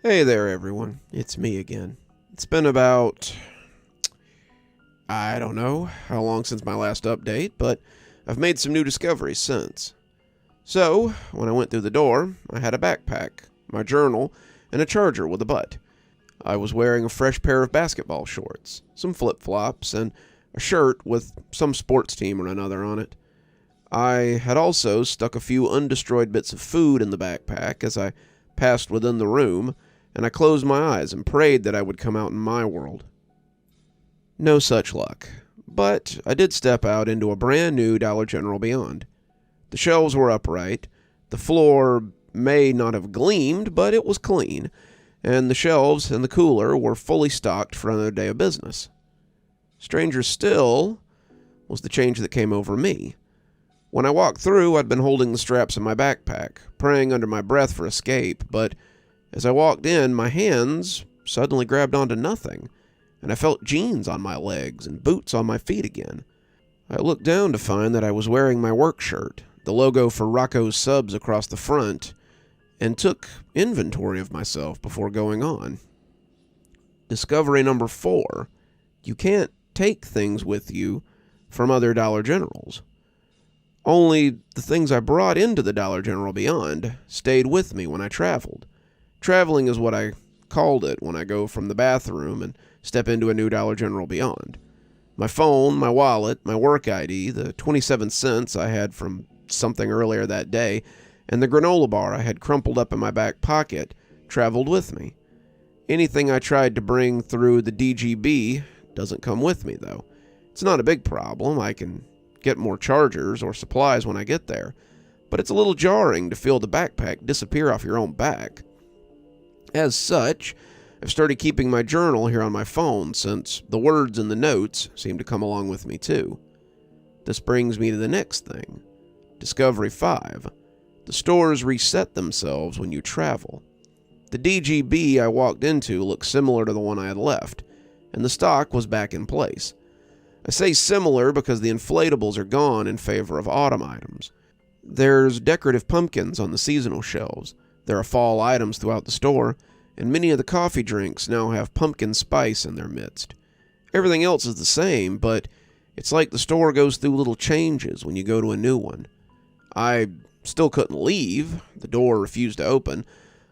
Hey there, everyone. It's me again. It's been about, I don't know how long since my last update, but I've made some new discoveries since. So, when I went through the door, I had a backpack, my journal, and a charger with a butt. I was wearing a fresh pair of basketball shorts, some flip-flops, and a shirt with some sports team or another on it. I had also stuck a few undestroyed bits of food in the backpack as I passed within the room, and I closed my eyes and prayed that I would come out in my world. No such luck, but I did step out into a brand new Dollar General beyond. The shelves were upright, the floor may not have gleamed, but it was clean, and the shelves and the cooler were fully stocked for another day of business. Stranger still was the change that came over me. When I walked through, I'd been holding the straps of my backpack, praying under my breath for escape, but as I walked in, my hands suddenly grabbed onto nothing, and I felt jeans on my legs and boots on my feet again. I looked down to find that I was wearing my work shirt, the logo for Rocco's Subs across the front, and took inventory of myself before going on. Discovery number 4. You can't take things with you from other Dollar Generals. Only the things I brought into the Dollar General Beyond stayed with me when I traveled. Traveling is what I called it when I go from the bathroom and step into a new Dollar General Beyond. My phone, my wallet, my work ID, the 27 cents I had from something earlier that day, and the granola bar I had crumpled up in my back pocket traveled with me. Anything I tried to bring through the DGB doesn't come with me, though. It's not a big problem. I can get more chargers or supplies when I get there, but it's a little jarring to feel the backpack disappear off your own back. As such, I've started keeping my journal here on my phone since the words and the notes seem to come along with me too. This brings me to the next thing. Discovery 5. The stores reset themselves when you travel. The DGB I walked into looked similar to the one I had left, and the stock was back in place. I say similar because the inflatables are gone in favor of autumn items. There's decorative pumpkins on the seasonal shelves. There are fall items throughout the store, and many of the coffee drinks now have pumpkin spice in their midst. Everything else is the same, but it's like the store goes through little changes when you go to a new one. I still couldn't leave. The door refused to open,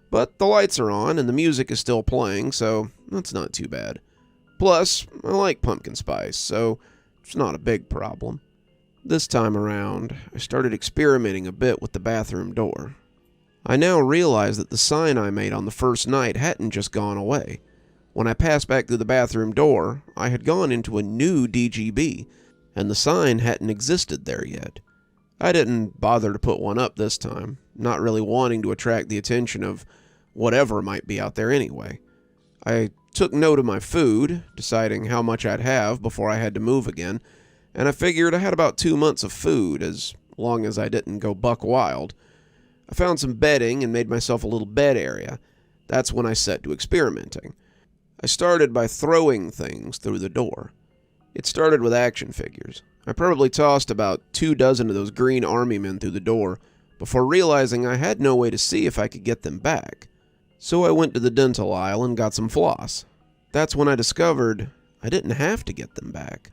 but the lights are on and the music is still playing, so that's not too bad. Plus, I like pumpkin spice, so it's not a big problem. This time around, I started experimenting a bit with the bathroom door. I now realize that the sign I made on the first night hadn't just gone away. When I passed back through the bathroom door, I had gone into a new DGB, and the sign hadn't existed there yet. I didn't bother to put one up this time, not really wanting to attract the attention of whatever might be out there anyway. I took note of my food, deciding how much I'd have before I had to move again, and I figured I had about 2 months of food, as long as I didn't go buck wild. I found some bedding and made myself a little bed area. That's when I set to experimenting. I started by throwing things through the door. It started with action figures. I probably tossed about 24 of those green army men through the door before realizing I had no way to see if I could get them back. So I went to the dental aisle and got some floss. That's when I discovered I didn't have to get them back.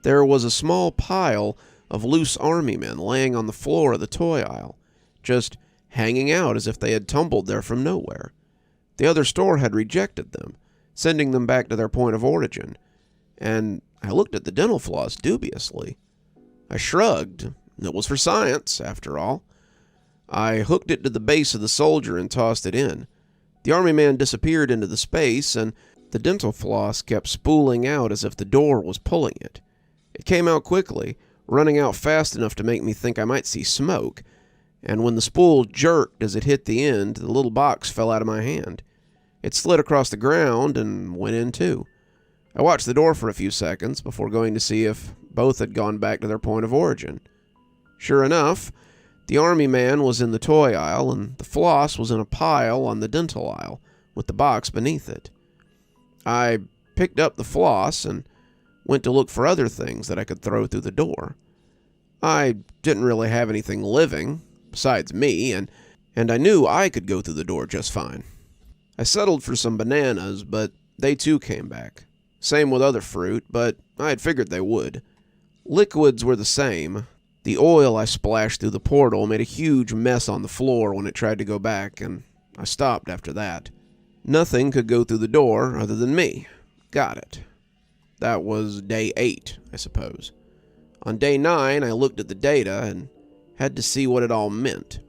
There was a small pile of loose army men laying on the floor of the toy aisle, just hanging out as if they had tumbled there from nowhere. The other store had rejected them, sending them back to their point of origin, and I looked at the dental floss dubiously. I shrugged. It was for science, after all. I hooked it to the base of the soldier and tossed it in. The army man disappeared into the space, and the dental floss kept spooling out as if the door was pulling it. It came out quickly, running out fast enough to make me think I might see smoke, and when the spool jerked as it hit the end, the little box fell out of my hand. It slid across the ground and went in too. I watched the door for a few seconds before going to see if both had gone back to their point of origin. Sure enough, the army man was in the toy aisle, and the floss was in a pile on the dental aisle, with the box beneath it. I picked up the floss and went to look for other things that I could throw through the door. I didn't really have anything living, besides me, and I knew I could go through the door just fine. I settled for some bananas, but they too came back. Same with other fruit, but I had figured they would. Liquids were the same. The oil I splashed through the portal made a huge mess on the floor when it tried to go back, and I stopped after that. Nothing could go through the door other than me. Got it. That was day 8, I suppose. On day 9, I looked at the data and had to see what it all meant.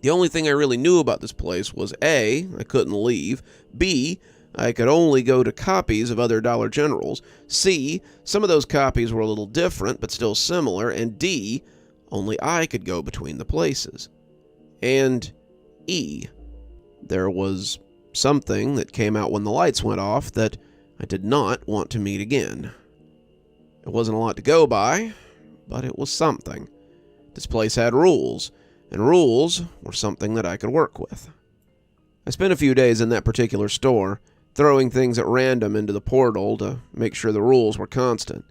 The only thing I really knew about this place was A, I couldn't leave, B, I could only go to copies of other Dollar Generals, C, some of those copies were a little different but still similar, and D, only I could go between the places. And E, there was something that came out when the lights went off that I did not want to meet again. It wasn't a lot to go by, but it was something. This place had rules, and rules were something that I could work with. I spent a few days in that particular store, throwing things at random into the portal to make sure the rules were constant.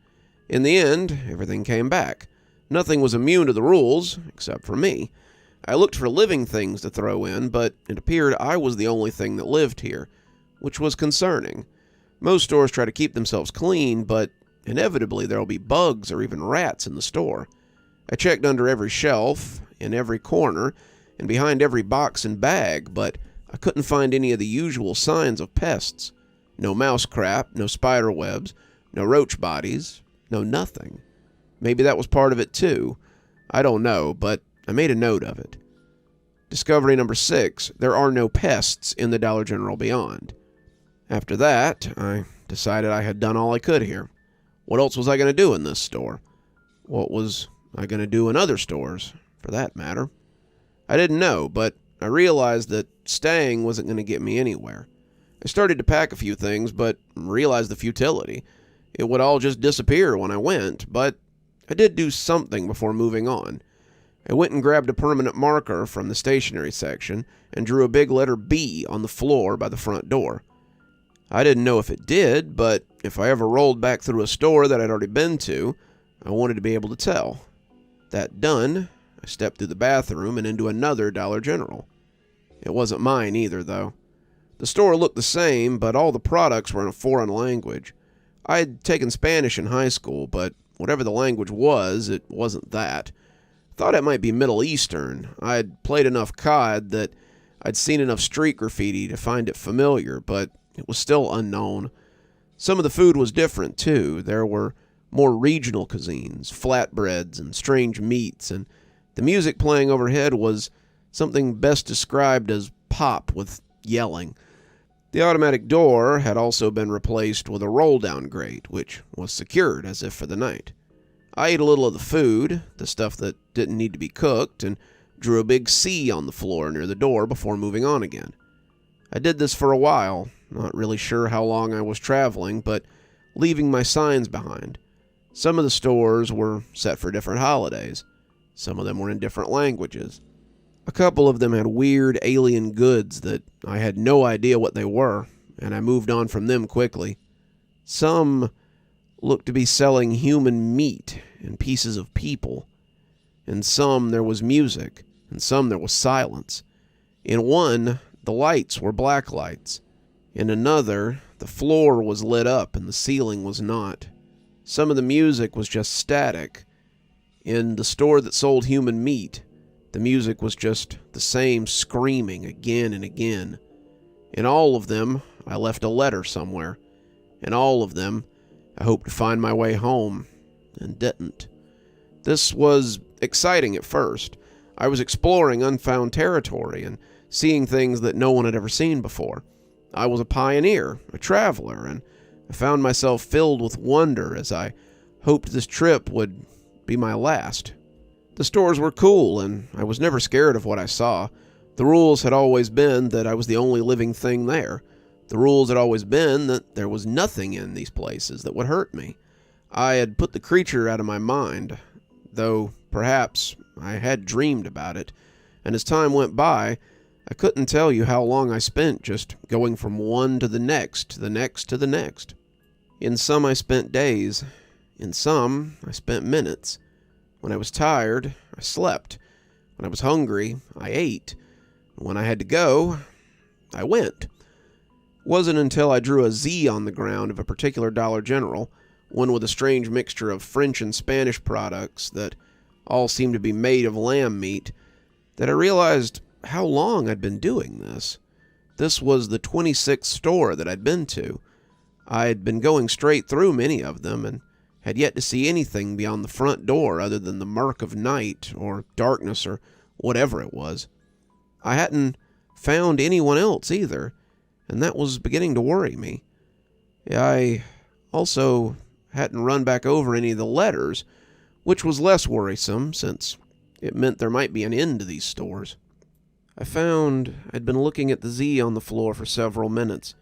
In the end, everything came back. Nothing was immune to the rules, except for me. I looked for living things to throw in, but it appeared I was the only thing that lived here, which was concerning. Most stores try to keep themselves clean, but inevitably there will be bugs or even rats in the store. I checked under every shelf, in every corner, and behind every box and bag, but I couldn't find any of the usual signs of pests. No mouse crap, no spider webs, no roach bodies, no nothing. Maybe that was part of it too. I don't know, but I made a note of it. Discovery number 6, there are no pests in the Dollar General beyond. After that, I decided I had done all I could here. What else was I going to do in this store? What was I going to do in other stores, for that matter? I didn't know, but I realized that staying wasn't going to get me anywhere. I started to pack a few things, but realized the futility. It would all just disappear when I went, but I did do something before moving on. I went and grabbed a permanent marker from the stationery section and drew a big letter B on the floor by the front door. I didn't know if it did, but if I ever rolled back through a store that I'd already been to, I wanted to be able to tell. That done, I stepped through the bathroom and into another Dollar General. It wasn't mine either, though. The store looked the same, but all the products were in a foreign language. I had taken Spanish in high school, but whatever the language was, it wasn't that. I thought it might be Middle Eastern. I'd played enough COD that I'd seen enough street graffiti to find it familiar, but it was still unknown. Some of the food was different, too. There were more regional cuisines, flatbreads, and strange meats, and the music playing overhead was something best described as pop with yelling. The automatic door had also been replaced with a roll-down grate, which was secured as if for the night. I ate a little of the food, the stuff that didn't need to be cooked, and drew a big C on the floor near the door before moving on again. I did this for a while, not really sure how long I was traveling, but leaving my signs behind. Some of the stores were set for different holidays. Some of them were in different languages. A couple of them had weird alien goods that I had no idea what they were, and I moved on from them quickly. Some looked to be selling human meat and pieces of people. In some there was music, and some there was silence. In one, the lights were black lights. In another, the floor was lit up and the ceiling was not. Some of the music was just static. In the store that sold human meat, the music was just the same screaming again and again. In all of them, I left a letter somewhere. In all of them, I hoped to find my way home, and didn't. This was exciting at first. I was exploring unfound territory and seeing things that no one had ever seen before. I was a pioneer, a traveler, and I found myself filled with wonder as I hoped this trip would be my last. The stores were cool, and I was never scared of what I saw. The rules had always been that I was the only living thing there. The rules had always been that there was nothing in these places that would hurt me. I had put the creature out of my mind, though perhaps I had dreamed about it, and as time went by, I couldn't tell you how long I spent just going from one to the next, to the next, to the next. In some I spent days. In some I spent minutes. When I was tired, I slept. When I was hungry, I ate. When I had to go, I went. Wasn't until I drew a Z on the ground of a particular Dollar General, one with a strange mixture of French and Spanish products that all seemed to be made of lamb meat, that I realized how long I'd been doing this. This was the 26th store that I'd been to. I'd been going straight through many of them, and had yet to see anything beyond the front door other than the murk of night, or darkness, or whatever it was. I hadn't found anyone else either, and that was beginning to worry me. I also hadn't run back over any of the letters, which was less worrisome, since it meant there might be an end to these stores. I found I'd been looking at the Z on the floor for several minutes,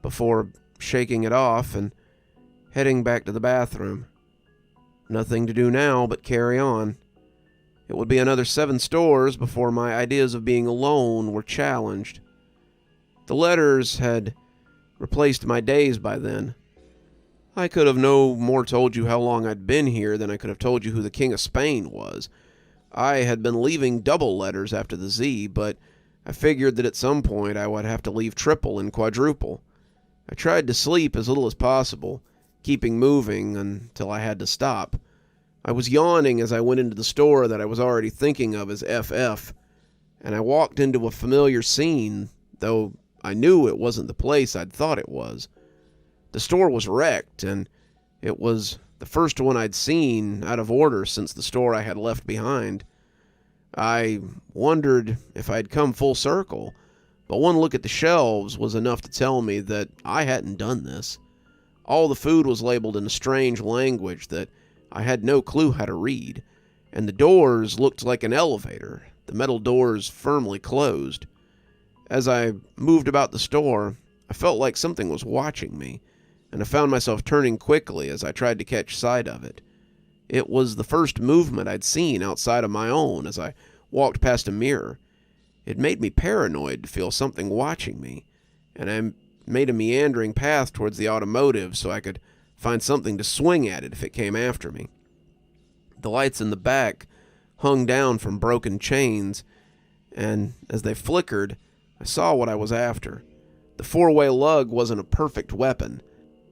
before shaking it off and heading back to the bathroom. Nothing to do now but carry on. It would be another 7 stores before my ideas of being alone were challenged. The letters had replaced my days by then. I could have no more told you how long I'd been here than I could have told you who the King of Spain was. I had been leaving double letters after the Z, but I figured that at some point I would have to leave triple and quadruple. I tried to sleep as little as possible, keeping moving until I had to stop. I was yawning as I went into the store that I was already thinking of as FF, and I walked into a familiar scene, though I knew it wasn't the place I'd thought it was. The store was wrecked, and it was the first one I'd seen out of order since the store I had left behind. I wondered if I'd come full circle, but one look at the shelves was enough to tell me that I hadn't done this. All the food was labeled in a strange language that I had no clue how to read, and the doors looked like an elevator, the metal doors firmly closed. As I moved about the store, I felt like something was watching me, and I found myself turning quickly as I tried to catch sight of it. It was the first movement I'd seen outside of my own as I walked past a mirror. It made me paranoid to feel something watching me, and I made a meandering path towards the automotive so I could find something to swing at it if it came after me. The lights in the back hung down from broken chains, and as they flickered, I saw what I was after. The 4-way lug wasn't a perfect weapon,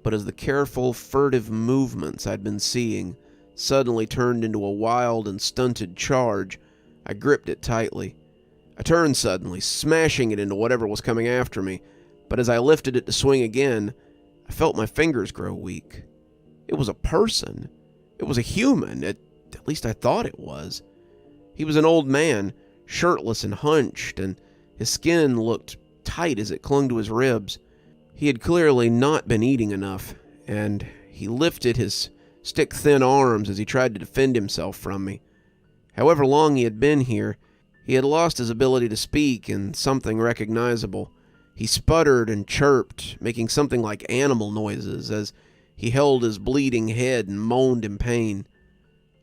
but as the careful, furtive movements I'd been seeing suddenly turned into a wild and stunted charge, I gripped it tightly. I turned suddenly, smashing it into whatever was coming after me, but as I lifted it to swing again, I felt my fingers grow weak. It was a person. It was a human. At least I thought it was. He was an old man, shirtless and hunched, and his skin looked tight as it clung to his ribs. He had clearly not been eating enough, and he lifted his stick-thin arms as he tried to defend himself from me. However long he had been here, he had lost his ability to speak in something recognizable. He sputtered and chirped, making something like animal noises as he held his bleeding head and moaned in pain.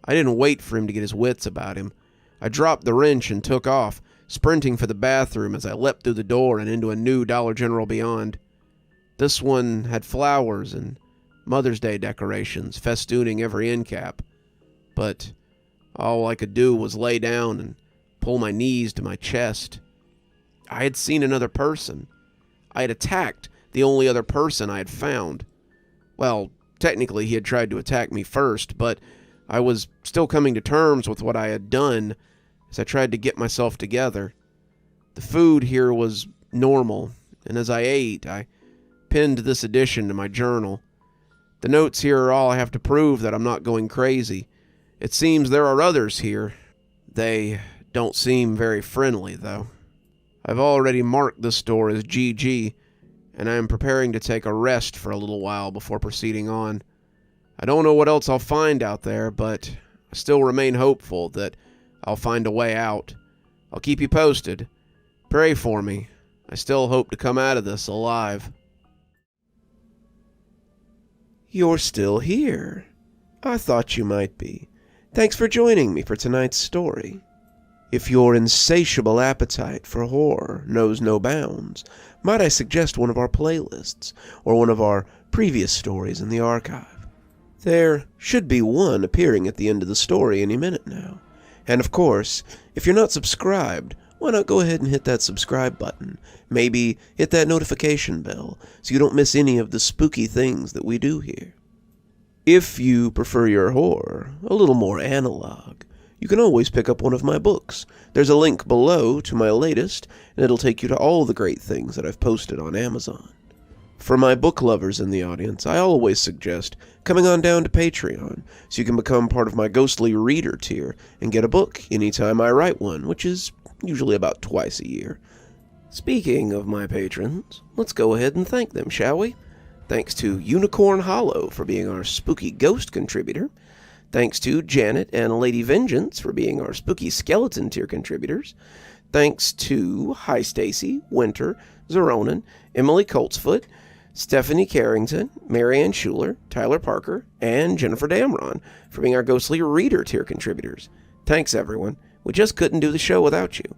I didn't wait for him to get his wits about him. I dropped the wrench and took off, sprinting for the bathroom as I leapt through the door and into a new Dollar General beyond. This one had flowers and Mother's Day decorations festooning every end cap, but all I could do was lay down and pull my knees to my chest. I had seen another person. I had attacked the only other person I had found. Well, technically he had tried to attack me first, but I was still coming to terms with what I had done as I tried to get myself together. The food here was normal, and as I ate, I pinned this addition to my journal. The notes here are all I have to prove that I'm not going crazy. It seems there are others here. They don't seem very friendly, though. I've already marked this store as GG, and I am preparing to take a rest for a little while before proceeding on. I don't know what else I'll find out there, but I still remain hopeful that I'll find a way out. I'll keep you posted. Pray for me. I still hope to come out of this alive. You're still here. I thought you might be. Thanks for joining me for tonight's story. If your insatiable appetite for horror knows no bounds, might I suggest one of our playlists, or one of our previous stories in the archive? There should be one appearing at the end of the story any minute now. And of course, if you're not subscribed, why not go ahead and hit that subscribe button? Maybe hit that notification bell so you don't miss any of the spooky things that we do here. If you prefer your horror a little more analog, you can always pick up one of my books. There's a link below to my latest, and it'll take you to all the great things that I've posted on Amazon. For my book lovers in the audience, I always suggest coming on down to Patreon so you can become part of my ghostly reader tier and get a book anytime I write one, which is usually about twice a year. Speaking of my patrons, let's go ahead and thank them, shall we? Thanks to Unicorn Hollow for being our spooky ghost contributor. Thanks to Janet and Lady Vengeance for being our spooky skeleton tier contributors. Thanks to Hi Stacy, Winter, Xaronan, Emily Coltsfoot, Stephanie Carrington, Marianne Schuler, Tyler Parker, and Jennifer Damron for being our ghostly reader tier contributors. Thanks, everyone. We just couldn't do the show without you.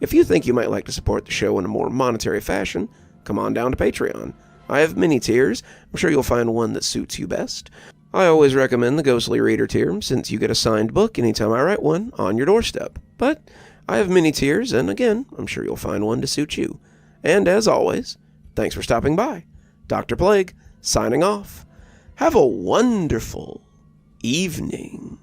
If you think you might like to support the show in a more monetary fashion, come on down to Patreon. I have many tiers. I'm sure you'll find one that suits you best. I always recommend the Ghostly Reader tier, since you get a signed book anytime I write one on your doorstep. But I have many tiers, and again, I'm sure you'll find one to suit you. And as always, thanks for stopping by. Dr. Plague, signing off. Have a wonderful evening.